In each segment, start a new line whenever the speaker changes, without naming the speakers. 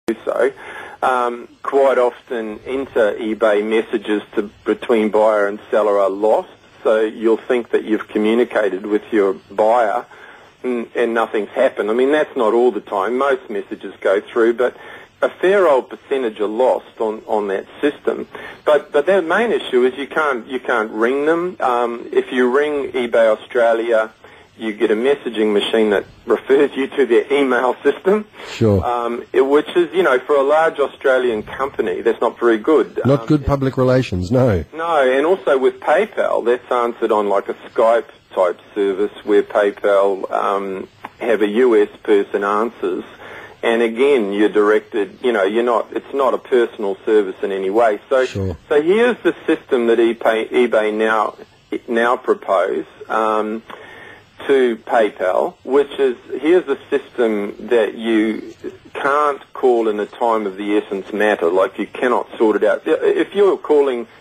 do so, quite often enter eBay messages between buyer and seller are lost. So you'll think that you've communicated with your buyer and nothing's happened. I mean, that's not all the time. Most messages go through, but a fair old percentage are lost on that system. But their main issue is you can't ring them. If you ring eBay Australia, you get a messaging machine that refers you to their email system.
Sure.
Which is, for a large Australian company, that's not very good.
Not good public relations, no.
No, and also with PayPal, that's answered on like a Skype-type service where PayPal have a US person answers. And again, you're directed, it's not a personal service in any way. So,
sure.
So here's the system that eBay now propose to PayPal, which is, here's a system that you can't call in a time of the essence matter, like you cannot sort it out. If you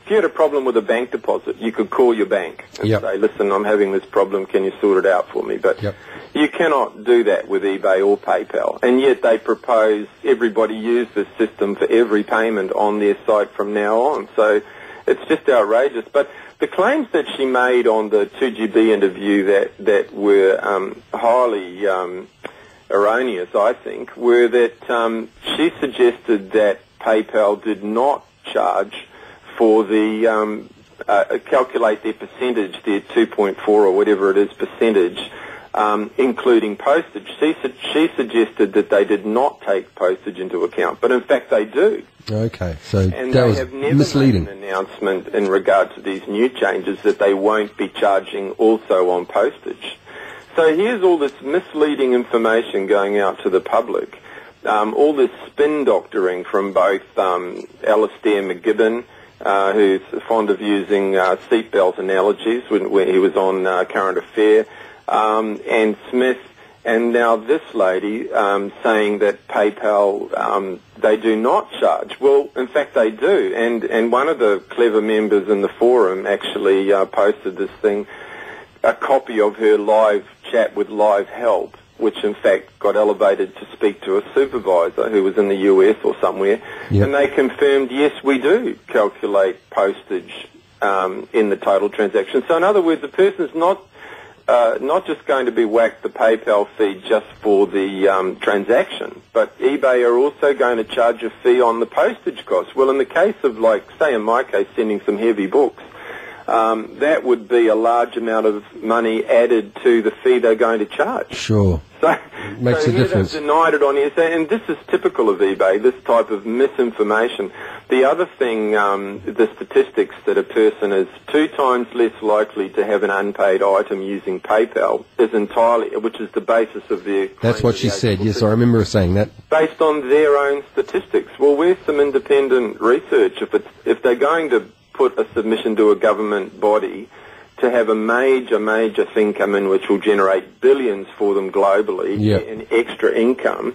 had a problem with a bank deposit, you could call your bank and say, listen, I'm having this problem, can you sort it out for me? But you cannot do that with eBay or PayPal, and yet they propose everybody use this system for every payment on their site from now on. So it's just outrageous. But the claims that she made on the 2GB interview that were highly erroneous, I think, were that she suggested that PayPal did not charge for the calculate their percentage, their 2.4 or whatever it is percentage, including postage. She suggested that they did not take postage into account, but in fact they do.
Okay, so
and
that was
have never
misleading.
made an announcement in regard to these new changes that they won't be charging also on postage. So here's all this misleading information going out to the public, all this spin doctoring from both Alastair McGibbon, who's fond of using seatbelt analogies when he was on Current Affair, and Smith, and now this lady saying that PayPal, they do not charge. Well, in fact, they do. And one of the clever members in the forum actually posted this thing, a copy of her live chat with Live Help, which in fact got elevated to speak to a supervisor who was in the US or somewhere. Yep. And they confirmed, yes, we do calculate postage in the total transaction. So in other words, the person's not just going to be whacked the PayPal fee just for the transaction, but eBay are also going to charge a fee on the postage costs. Well, in the case of, like, say in my case, sending some heavy books, that would be a large amount of money added to the fee they're going to charge.
Sure.
So
makes a difference.
They've denied it on here, and this is typical of eBay, this type of misinformation. The other thing, the statistics that a person is 2 times less likely to have an unpaid item using PayPal is entirely, which is the basis of their...
That's what she said, yes, I remember her saying that.
Based on their own statistics. Well, where's some independent research? If they're going to put a submission to a government body to have a major thing come in which will generate billions for them globally in extra income,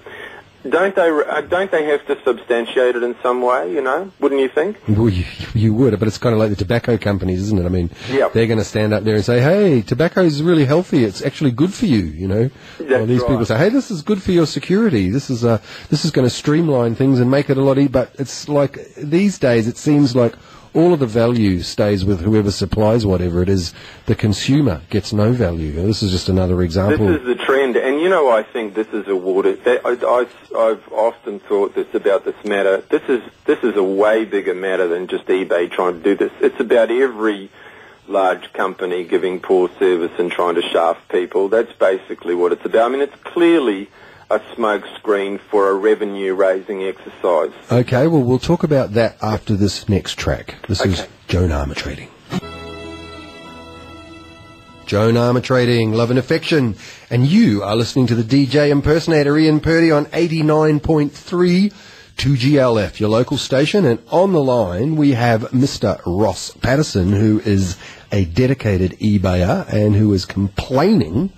don't they have to substantiate it in some way, wouldn't you think?
Well, you would, but it's kind of like the tobacco companies, isn't it? I mean, they're going to stand up there and say, hey, tobacco is really healthy, it's actually good for you,
That's
these
right.
people say, hey, this is good for your security, this is going to streamline things and make it a lot easier. But it's like, these days it seems like all of the value stays with whoever supplies whatever it is. The consumer gets no value. This is just another example.
This is the trend, and I think this is a water. I've often thought this about this matter. This is a way bigger matter than just eBay trying to do this. It's about every large company giving poor service and trying to shaft people. That's basically what it's about. I mean, it's clearly a smoke screen for a revenue-raising exercise.
Okay, well, we'll talk about that after this next track. This is Joan Armour Trading. Joan Armour Trading, Love and Affection. And you are listening to the DJ impersonator Ian Purdy on 89.3 2GLF, your local station. And on the line, we have Mr. Ross Patterson, who is a dedicated eBayer and who is complaining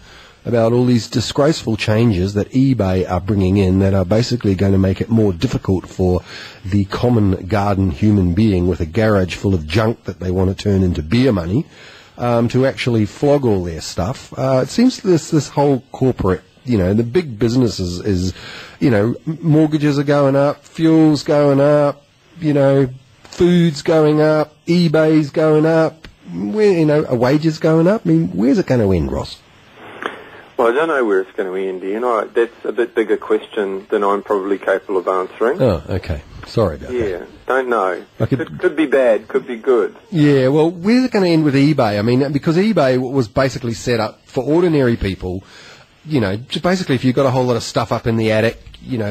about all these disgraceful changes that eBay are bringing in that are basically going to make it more difficult for the common garden human being with a garage full of junk that they want to turn into beer money to actually flog all their stuff. It seems this whole corporate, the big businesses is, mortgages are going up, fuel's going up, food's going up, eBay's going up, wages going up. I mean, where's it going to end, Ross?
Well, I don't know where it's going to end, Ian. That's a bit bigger question than I'm probably capable of answering.
Oh, okay. Sorry about that.
Yeah, don't know. Could be bad, could be good.
Yeah, well, where's it going to end with eBay? I mean, because eBay was basically set up for ordinary people, just basically if you've got a whole lot of stuff up in the attic,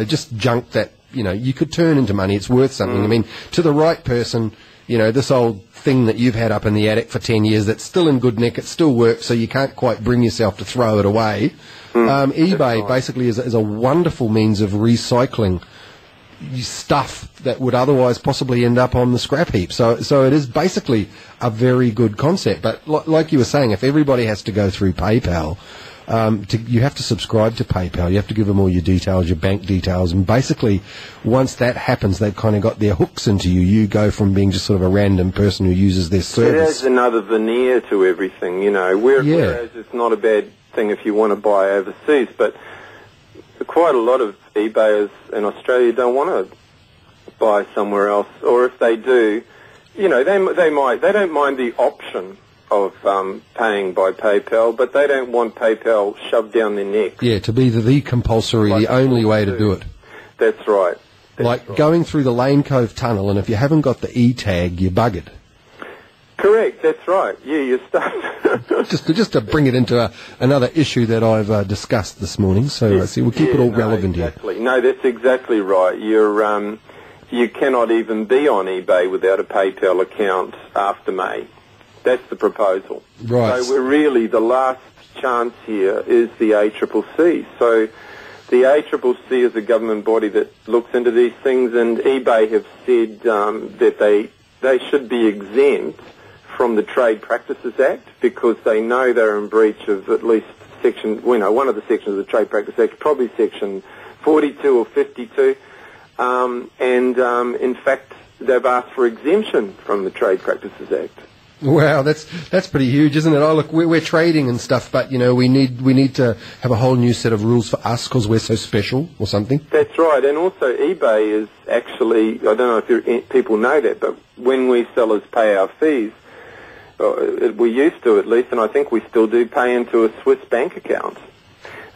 just junk that, you could turn into money, it's worth something. I mean, to the right person, this old thing that you've had up in the attic for 10 years that's still in good nick, it still works, so you can't quite bring yourself to throw it away. eBay basically is a wonderful means of recycling stuff that would otherwise possibly end up on the scrap heap. So it is basically a very good concept. But like you were saying, if everybody has to go through PayPal, you have to subscribe to PayPal. You have to give them all your details, your bank details, and basically once that happens, they've kind of got their hooks into you. You go from being just sort of a random person who uses their service. It adds
another veneer to everything, whereas it's not a bad thing if you want to buy overseas, but quite a lot of eBayers in Australia don't want to buy somewhere else, or if they do, they don't mind the option of paying by PayPal, but they don't want PayPal shoved down their neck.
Yeah, to be the compulsory, the only way to do it.
That's right.
Going through the Lane Cove Tunnel, and if you haven't got the E-tag, you're buggered.
Correct, that's right. Yeah, you're stuck.
just to bring it into another issue that I've discussed this morning, so we'll keep it all relevant
exactly.
here.
No, that's exactly right. You cannot even be on eBay without a PayPal account after May. That's the proposal.
Right.
So the last chance here is the ACCC. So the ACCC is a government body that looks into these things, and eBay have said that they should be exempt from the Trade Practices Act because they know they're in breach of at least one of the sections of the Trade Practice Act, probably section 42 or 52, in fact they've asked for exemption from the Trade Practices Act.
Wow, that's pretty huge, isn't it? Oh, look, we're trading and stuff, but we need to have a whole new set of rules for us because we're so special or something.
That's right, and also eBay is actually, I don't know if people know that, but when we sellers pay our fees, we used to at least, and I think we still do, pay into a Swiss bank account.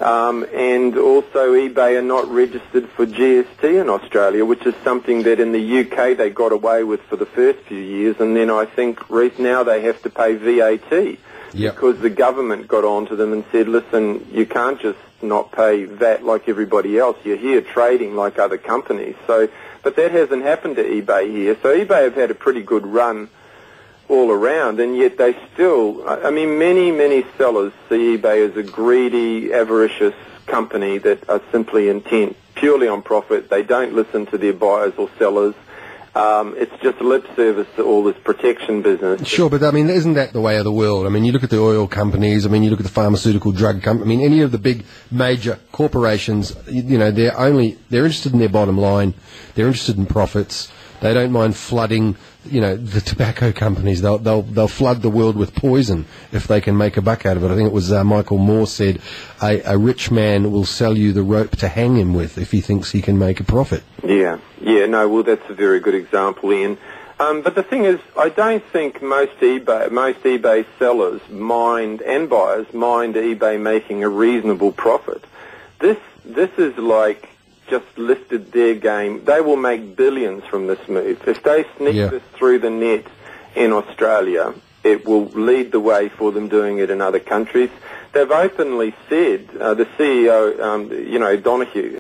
And also eBay are not registered for GST in Australia, which is something that in the UK they got away with for the first few years, and then I think now they have to pay VAT because the government got onto them and said, listen, you can't just not pay VAT like everybody else. You're here trading like other companies. But that hasn't happened to eBay here. So eBay have had a pretty good run all around, and yet they still, many sellers see eBay as a greedy, avaricious company that are simply intent purely on profit. They don't listen to their buyers or sellers. It's just lip service to all this protection business.
Sure, but isn't that the way of the world? You look at the oil companies, you look at the pharmaceutical drug companies, any of the big major corporations, they're interested in their bottom line, they're interested in profits. They don't mind flooding, the tobacco companies. They'll flood the world with poison if they can make a buck out of it. I think it was Michael Moore said, a rich man will sell you the rope to hang him with if he thinks he can make a profit.
Yeah, that's a very good example, Ian. But the thing is, I don't think most eBay sellers and buyers mind eBay making a reasonable profit. This is like just listed their game. They will make billions from this move. If they sneak this through the net in Australia, it will lead the way for them doing it in other countries. They've openly said, the CEO, Donahue,